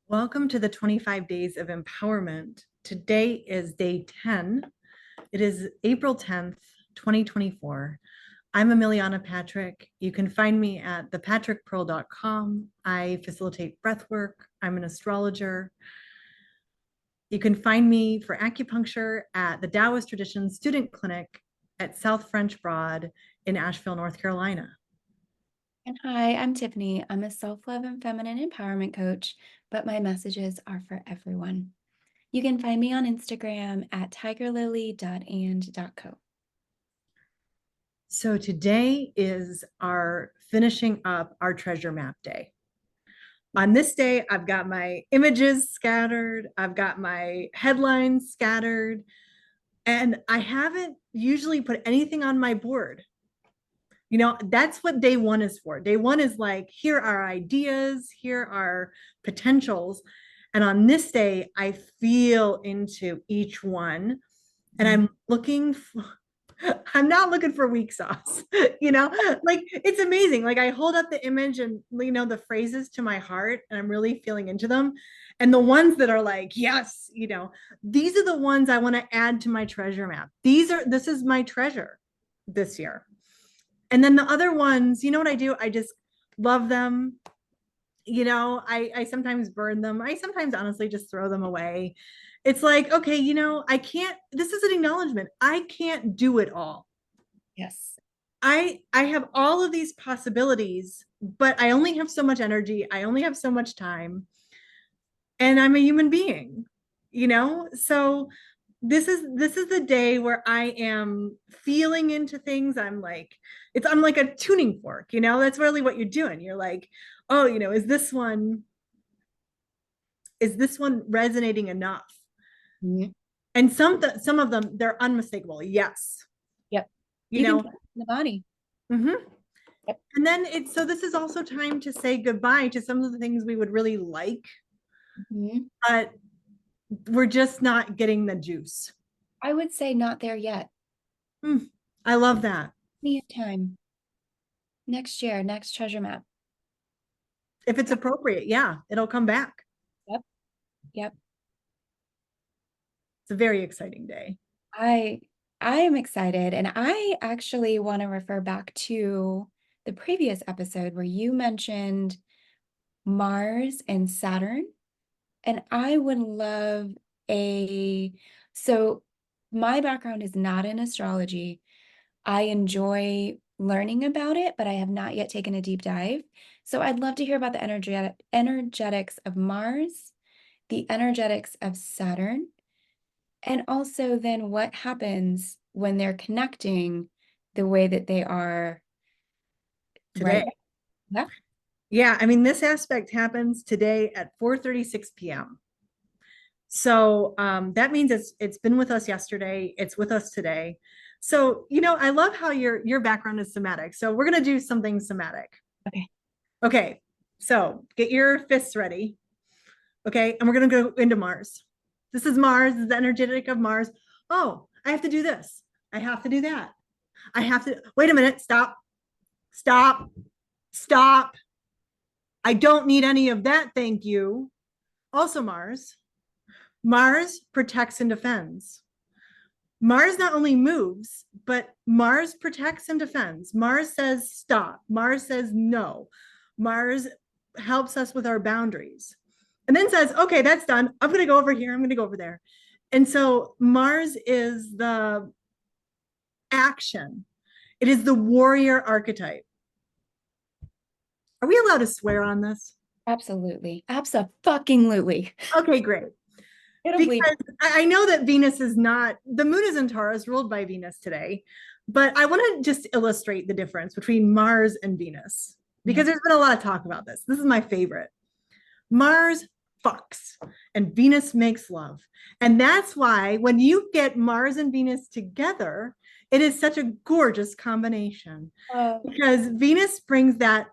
Welcome to the 25 Days of Empowerment. Today is day 10. It is April 10th, 2024. I'm Emiliana Patrick. You can find me at thepatrickpearl.com. I facilitate breathwork. I'm an astrologer. You can find me for acupuncture at the Daoist Tradition Student Clinic at South French Broad in Asheville, North Carolina. And hi, I'm Tiffany. I'm a self-love and feminine empowerment coach, but my messages are for everyone. You can find me on Instagram at tigerlily.and.co. So today is our finishing up our treasure map day. On this day, I've got my images scattered, I've got my headlines scattered, and I haven't usually put anything on my board. You know, that's what day one is for. Day one is like, here are ideas, here are potentials. And on this day, I feel into each one and I'm not looking for weak sauce, like it's amazing. Like I hold up the image and, the phrases to my heart and I'm really feeling into them. And the ones that are like, yes, these are the ones I want to add to my treasure map. This is my treasure this year. And then the other ones, you know what I do? I just love them. I sometimes burn them. I sometimes honestly just throw them away. It's like, okay, I can't, this is an acknowledgement. I can't do it all. Yes. I have all of these possibilities, but I only have so much energy. I only have so much time. And I'm a human being, So this is the day where I am feeling into things. I'm like a tuning fork, that's really what you're doing. You're like, oh, is this one resonating enough? Mhm. And some of them, they're unmistakable. Yes. Yep. You You can know, feel it in the body. mhm. Yep. And then so this is also time to say goodbye to some of the things we would really like, Mhm. but we're just not getting the juice. I would say not there yet. I love that. Plenty of time. Next year, next treasure map. If it's appropriate, yeah, it'll come back. Yep. Yep. It's a very exciting day. I I am excited, and I actually want to refer back to the previous episode where you mentioned Mars and Saturn. And I would love a, so my background is not in astrology. I enjoy learning about it, but I have not yet taken a deep dive. So I'd love to hear about the energetics of Mars, the energetics of Saturn, and also then what happens when they're connecting the way that they are Today. right now. Yeah, I mean, this aspect happens today at 4:36 p.m. So that means it's been with us yesterday. It's with us today. So I love how your background is somatic. So we're gonna do something somatic. Okay. Okay, so get your fists ready. Okay, and we're gonna go into Mars. This is Mars. This is the energetic of Mars. Oh, I have to do this. I have to do that. I have to wait a minute. Stop. Stop. Stop. I don't need any of that. Thank you. Also, Mars protects and defends. Mars not only moves, but Mars protects and defends. Mars says stop. Mars says no. Mars helps us with our boundaries. And then says, okay, that's done. I'm going to go over here. I'm going to go over there. And so Mars is the action, it is the warrior archetype. Are we allowed to swear on this? Absolutely. Abso-fucking-lutely. Okay, great. It'll bleep. Because I know that Venus is not, the moon is in Taurus, ruled by Venus today, but I want to just illustrate the difference between Mars and Venus because there's been a lot of talk about this. This is my favorite. Mars fucks and Venus makes love. And that's why when you get Mars and Venus together, it is such a gorgeous combination because Venus brings that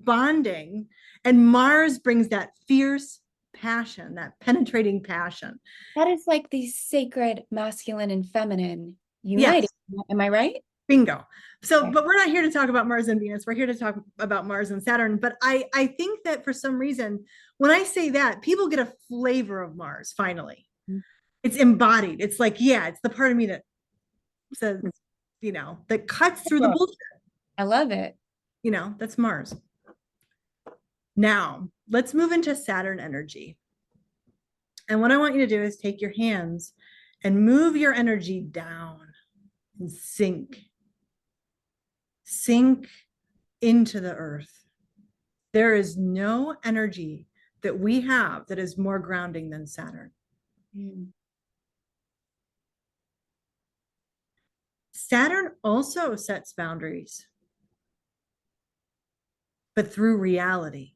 bonding and Mars brings that fierce passion, that penetrating passion. That is like the sacred masculine and feminine Yes. uniting. Am I right? Bingo. So, Okay. but we're not here to talk about Mars and Venus. We're here to talk about Mars and Saturn. But I think that for some reason, when I say that, people get a flavor of Mars finally. It's embodied. It's like, yeah, it's the part of me that says, that cuts through the bullshit. I love it. That's Mars. Now, let's move into Saturn energy. And what I want you to do is take your hands and move your energy down and sink into the earth. There is no energy that we have that is more grounding than Saturn. Saturn also sets boundaries, but through reality.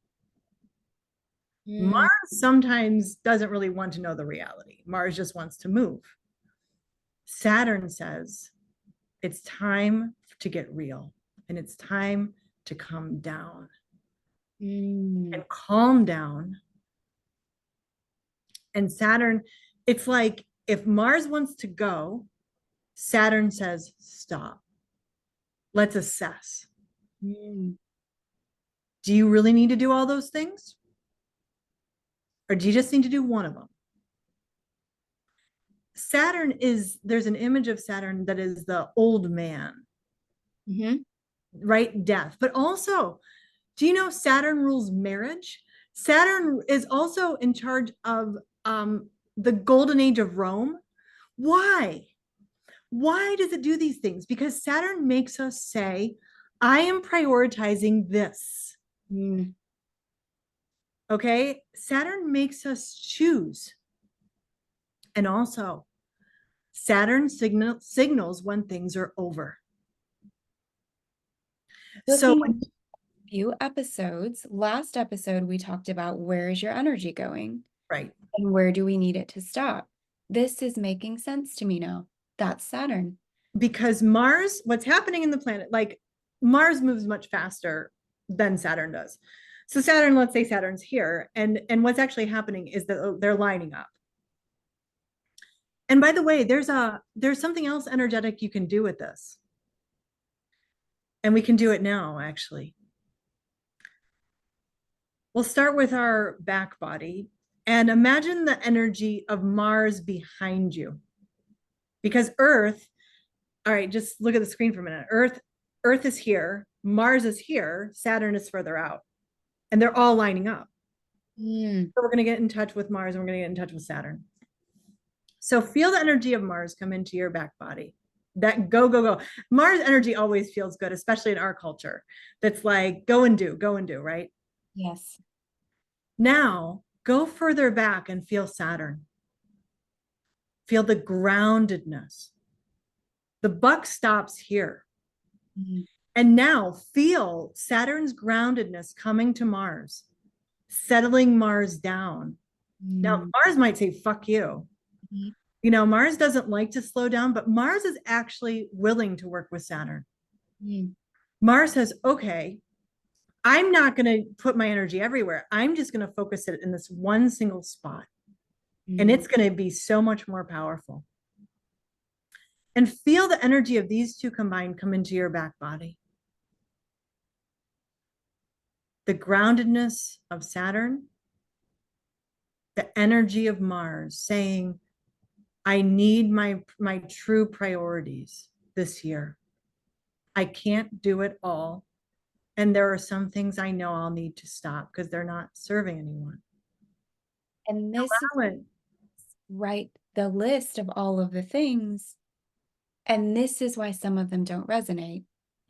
Mars sometimes doesn't really want to know the reality. Mars just wants to move. Saturn says it's time to get real, and it's time to come down and calm down. And Saturn, it's like if Mars wants to go, Saturn says, stop. Let's assess. Do you really need to do all those things? Or do you just need to do one of them? There's an image of Saturn that is the old man, right? Death. But also, do you know Saturn rules marriage? Saturn is also in charge of the golden age of Rome. Why? Why does it do these things? Because Saturn makes us say, I am prioritizing this. Okay? Saturn makes us choose. And also, Saturn signals when things are over. So, Looking at a few episodes, last episode, we talked about where is your energy going? right. And where do we need it to stop? This is making sense to me now. That's Saturn. Because Mars, what's happening in the planet, like Mars moves much faster than Saturn does. So Saturn, let's say Saturn's here, and what's actually happening is that they're lining up. And by the way, there's something else energetic you can do with this. And we can do it now, actually. We'll start with our back body and imagine the energy of Mars behind you. Because Earth, all right, just look at the screen for a minute. Earth is here, Mars is here, Saturn is further out, and they're all lining up. So we're going to get in touch with Mars and we're going to get in touch with Saturn. So feel the energy of Mars come into your back body. That go, go, go. Mars energy always feels good, especially in our culture. That's like go and do, right? Yes. Now go further back and feel Saturn. Feel the groundedness. The buck stops here. And now feel Saturn's groundedness coming to Mars, settling Mars down. Now, Mars might say, fuck you. Mars doesn't like to slow down, but Mars is actually willing to work with Saturn. Mars says, okay, I'm not going to put my energy everywhere. I'm just going to focus it in this one single spot. And it's going to be so much more powerful. And feel the energy of these two combined come into your back body. The groundedness of Saturn, the energy of Mars saying, I need my true priorities this year. I can't do it all. And there are some things I know I'll need to stop because they're not serving anyone. And this is right, the list of all of the things. And this is why some of them don't resonate.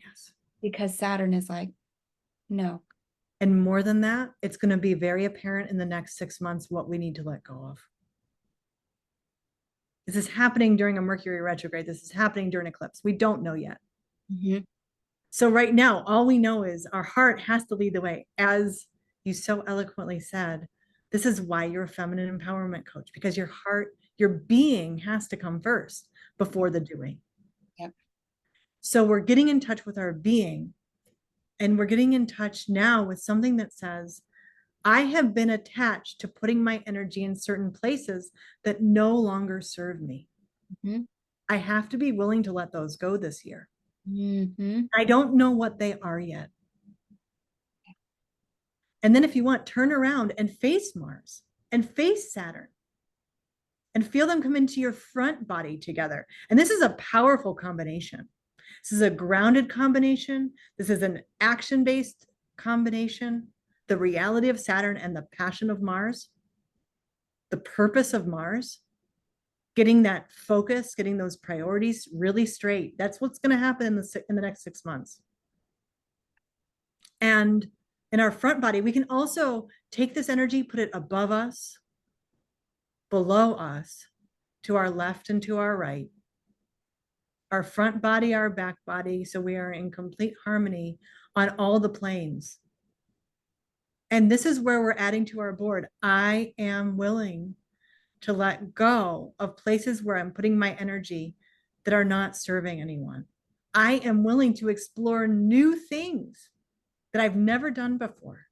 Yes. Because Saturn is like, no. And more than that, it's going to be very apparent in the next 6 months what we need to let go of. This is happening during a Mercury retrograde. This is happening during eclipse. We don't know yet. So right now, all we know is our heart has to lead the way. As you so eloquently said, this is why you're a feminine empowerment coach, because your heart, your being has to come first before the doing. Yep. So we're getting in touch with our being, and we're getting in touch now with something that says, I have been attached to putting my energy in certain places that no longer serve me. I have to be willing to let those go this year. Mhm. I don't know what they are yet. And then if you want, turn around and face Mars and face Saturn and feel them come into your front body together. And this is a powerful combination. This is a grounded combination. This is an action-based combination. The reality of Saturn and the passion of Mars, the purpose of Mars, getting that focus, getting those priorities really straight. That's what's going to happen in the next 6 months. And in our front body, we can also take this energy, put it above us, below us, to our left and to our right. Our front body, our back body. So we are in complete harmony on all the planes. And this is where we're adding to our board. I am willing to let go of places where I'm putting my energy that are not serving anyone. I am willing to explore new things that I've never done before.